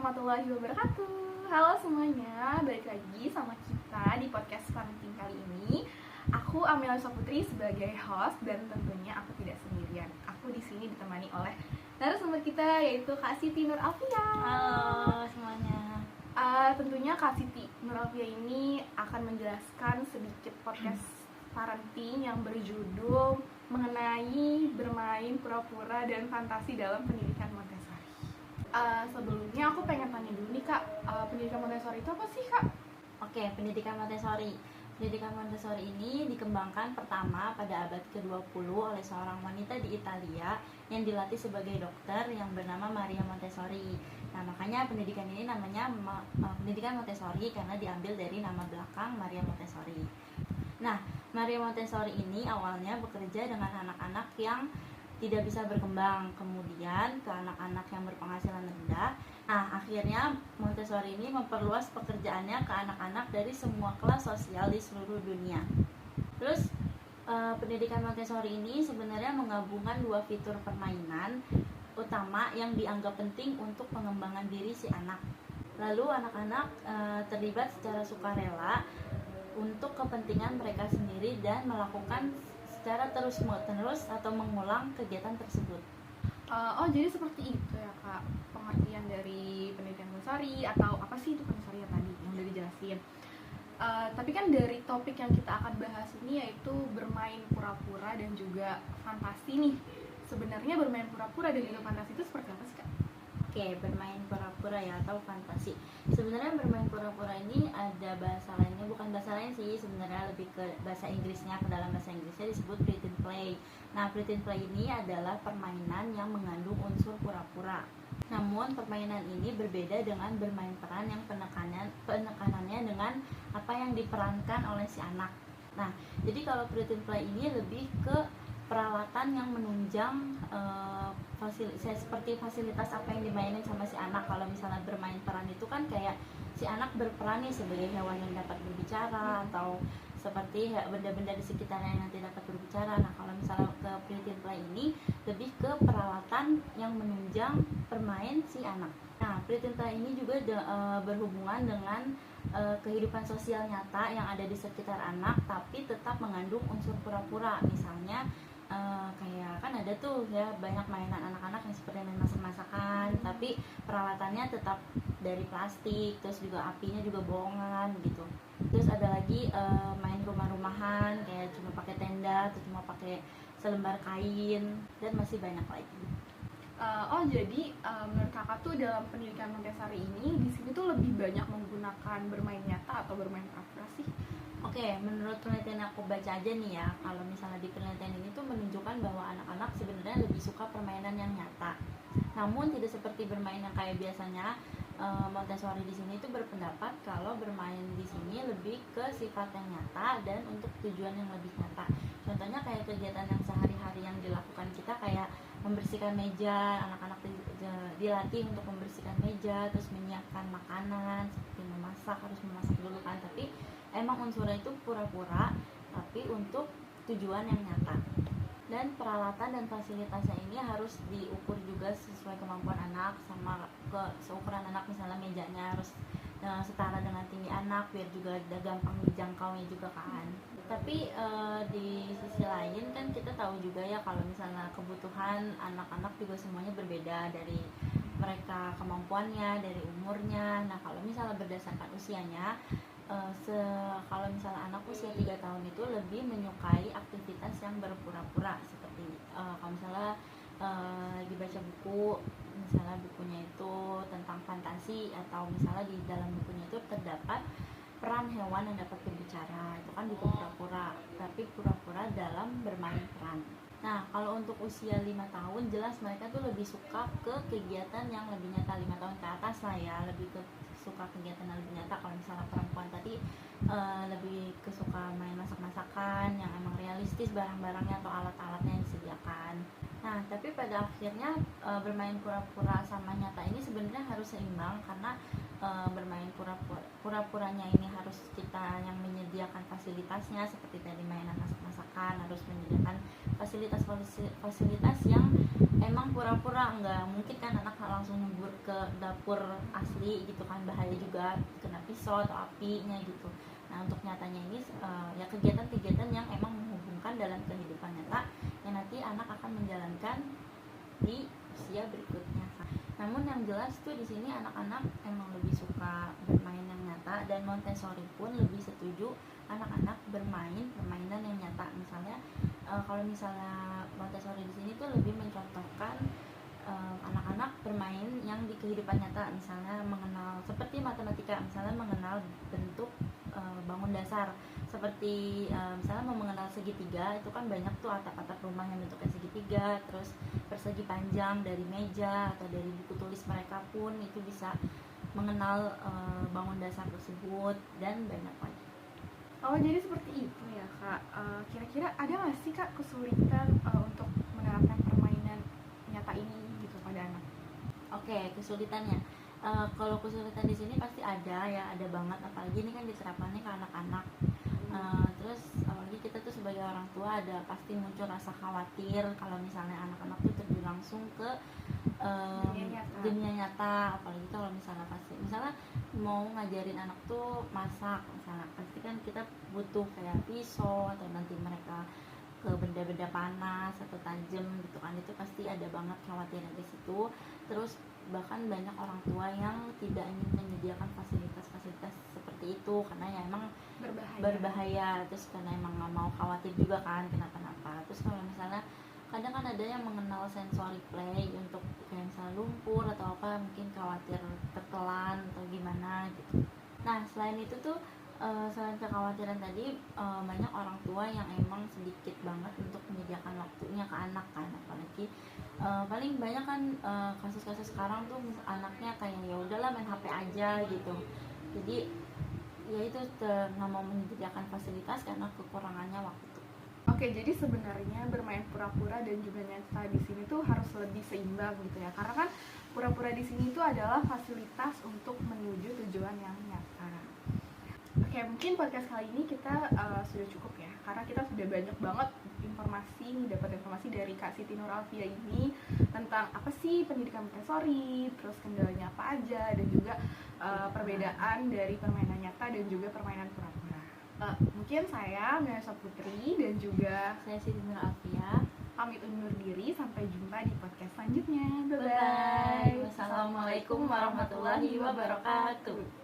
warahmatullahi wabarakatuh. Halo semuanya, balik lagi sama kita di podcast parenting kali ini. Aku Amelia Putri sebagai host dan tentunya aku tidak sendirian. Aku di sini ditemani oleh narasumber kita yaitu Kak Siti Nur Alfia. Halo semuanya. Tentunya Kak Siti Nur Alfia ini akan menjelaskan sedikit podcast parenting yang berjudul mengenai bermain pura-pura dan fantasi dalam pendidikan Montessori. Sebelumnya aku pengen tanya dulu nih Kak, pendidikan Montessori itu apa sih Kak? Oke, pendidikan Montessori. Pendidikan Montessori ini dikembangkan pertama pada abad ke-20 oleh seorang wanita di Italia yang dilatih sebagai dokter yang bernama Maria Montessori. Nah, makanya pendidikan ini namanya pendidikan Montessori karena diambil dari nama belakang Maria Montessori. Nah, Maria Montessori ini awalnya bekerja dengan anak-anak yang tidak bisa berkembang, kemudian ke anak-anak yang berpenghasilan rendah. Nah, akhirnya Montessori ini memperluas pekerjaannya ke anak-anak dari semua kelas sosial di seluruh dunia. Terus pendidikan Montessori ini sebenarnya menggabungkan dua fitur permainan utama yang dianggap penting untuk pengembangan diri si anak. Lalu anak-anak terlibat secara sukarela untuk kepentingan mereka sendiri dan melakukan secara terus-menerus atau mengulang kegiatan tersebut. Jadi seperti itu ya Kak, pengertian dari pendidikan Montessori atau apa sih itu Montessori ya tadi yang udah dijelasin. Tapi kan dari topik yang kita akan bahas ini yaitu bermain pura-pura dan juga fantasi nih. Sebenarnya bermain pura-pura dan juga fantasi itu seperti apa sih Kak? Oke, bermain pura-pura ya atau fantasi. Sebenarnya bermain pura-pura ini ada bahasa lainnya, bukan bahasa lain sih, sebenarnya lebih ke bahasa Inggrisnya, ke dalam bahasa Inggrisnya disebut pretend play. Nah, pretend play ini adalah permainan yang mengandung unsur pura-pura. Namun permainan ini berbeda dengan bermain peran yang penekanannya dengan apa yang diperankan oleh si anak. Nah, jadi kalau pretend play ini lebih ke peralatan yang menunjang seperti fasilitas apa yang dimainin sama si anak. Kalau misalnya bermain peran itu kan kayak si anak berperan nih sebagai hewan yang dapat berbicara atau seperti benda-benda di sekitarnya yang nanti dapat berbicara. Nah, kalau misalnya ke pretend play ini lebih ke peralatan yang menunjang permain si anak. Nah, pretend play ini juga berhubungan dengan kehidupan sosial nyata yang ada di sekitar anak, tapi tetap mengandung unsur pura-pura. Misalnya kayak kan ada tuh ya banyak mainan anak-anak yang seperti main masak-masakan, tapi peralatannya tetap dari plastik, terus juga apinya juga bohongan gitu. Terus ada lagi main rumah-rumahan kayak cuma pakai tenda atau cuma pakai selembar kain, dan masih banyak lagi. Jadi menurut kakak tuh dalam pendidikan Montessori ini di sini tuh lebih banyak menggunakan bermain nyata atau bermain pura-pura sih? Oke, menurut penelitian aku baca aja nih ya, kalau misalnya di penelitian ini tuh menunjukkan bahwa anak-anak sebenarnya lebih suka permainan yang nyata. Namun tidak seperti bermain yang kayak biasanya. Montessori di sini tuh berpendapat kalau bermain di sini lebih ke sifat yang nyata dan untuk tujuan yang lebih nyata. Contohnya kayak kegiatan yang sehari-hari yang dilakukan kita kayak membersihkan meja, anak-anak dilatih untuk membersihkan meja, terus menyiapkan makanan seperti memasak, harus memasak dulu kan, tapi emang unsurnya itu pura-pura tapi untuk tujuan yang nyata. Dan peralatan dan fasilitasnya ini harus diukur juga sesuai kemampuan anak sama seukuran anak, misalnya mejanya harus setara dengan tinggi anak biar juga gampang dijangkaunya juga kan. Tapi di sisi lain kan kita tahu juga ya kalau misalnya kebutuhan anak-anak juga semuanya berbeda, dari mereka kemampuannya, dari umurnya. Nah, kalau misalnya berdasarkan usianya, kalau misalnya anak usia 3 tahun itu lebih menyukai aktivitas yang berpura-pura, seperti kalau misalnya lagi baca buku, misalnya bukunya itu tentang fantasi, atau misalnya di dalam bukunya itu terdapat peran hewan yang dapat berbicara, itu kan buku pura-pura, tapi pura-pura dalam bermain peran. Nah, kalau untuk usia 5 tahun jelas mereka tuh lebih suka ke kegiatan yang lebih nyata. 5 tahun ke atas lah ya, lebih ke suka kegiatan yang lebih nyata. Kalau misalnya perempuan tadi lebih kesuka main masak-masakan yang emang realistis barang-barangnya atau alat-alatnya yang disediakan. Nah, tapi pada akhirnya bermain pura-pura sama nyata ini sebenarnya harus seimbang, karena bermain pura-puranya ini harus kita yang menyediakan fasilitasnya seperti tadi mainan masak-masakan, harus menyediakan fasilitas yang emang pura-pura nggak mungkin kan anak langsung nyebur ke dapur asli gitu kan, bahaya juga kena pisau atau apinya gitu. Nah untuk nyatanya ini ya kegiatan-kegiatan yang emang menghubungkan dalam kehidupan nyata yang nanti anak akan menjalankan di usia berikutnya. Namun yang jelas tuh di sini anak-anak emang lebih suka bermain yang nyata, dan Montessori pun lebih setuju anak-anak bermain permainan yang nyata. Misalnya kalau misalnya Montessori di sini tuh lebih mencontohkan anak-anak bermain yang di kehidupan nyata, misalnya mengenal seperti matematika, misalnya mengenal bentuk bangun dasar seperti misalnya mau mengenal segitiga, itu kan banyak tuh atap-atap rumah yang bentuknya segitiga, terus persegi panjang dari meja atau dari buku tulis mereka pun itu bisa mengenal bangun dasar tersebut, dan banyak lagi. Oh jadi seperti itu ya Kak. Kira-kira ada nggak sih Kak kesulitan untuk menerapkan permainan nyata ini gitu pada anak? Oke, kesulitannya. Kalau kesulitan di sini pasti ada ya, ada banget. Apalagi ini kan diterapkannya ke anak-anak. Terus apalagi kita tuh sebagai orang tua ada pasti muncul rasa khawatir kalau misalnya anak-anak tuh terjun langsung ke dunia nyata. Apalagi kalau misalnya mau ngajarin anak tuh masak, misalnya pasti kan kita butuh kayak pisau atau nanti mereka ke benda-benda panas atau tajam gitu kan, itu pasti ada banget khawatirnya di situ. Terus bahkan banyak orang tua yang tidak ingin menyediakan fasilitas-fasilitas seperti itu karena ya emang berbahaya. Terus karena emang nggak mau khawatir juga kan kenapa-napa. Terus kalau misalnya kadang kan ada yang mengenal sensory play untuk kayak misalnya lumpur atau apa, mungkin khawatir tertelan atau gimana gitu. Nah selain itu tuh selain kekhawatiran tadi, banyak orang tua yang emang sedikit banget untuk menyediakan waktunya ke anak kan, apalagi paling banyak kan kasus-kasus sekarang tuh anaknya kayak ya udahlah main HP aja gitu. Jadi ya itu nggak mau menyediakan fasilitas karena kekurangannya waktu. Oke, jadi sebenarnya bermain pura-pura dan juga nyata di sini tuh harus lebih seimbang gitu ya, karena kan pura-pura di sini tuh adalah fasilitas untuk menuju tujuan yang nyata. Oke, mungkin podcast kali ini kita sudah cukup ya, karena kita sudah banyak banget dapat informasi dari Kak Siti Nur Alfia ini tentang apa sih pendidikan Montessori, terus kendalanya apa aja, dan juga perbedaan dari permainan nyata dan juga permainan pura-pura. Mungkin saya Melisa Putri dan juga saya Siti Nur Alfia pamit undur diri, sampai jumpa di podcast selanjutnya. Bye bye. Wassalamualaikum warahmatullahi wabarakatuh.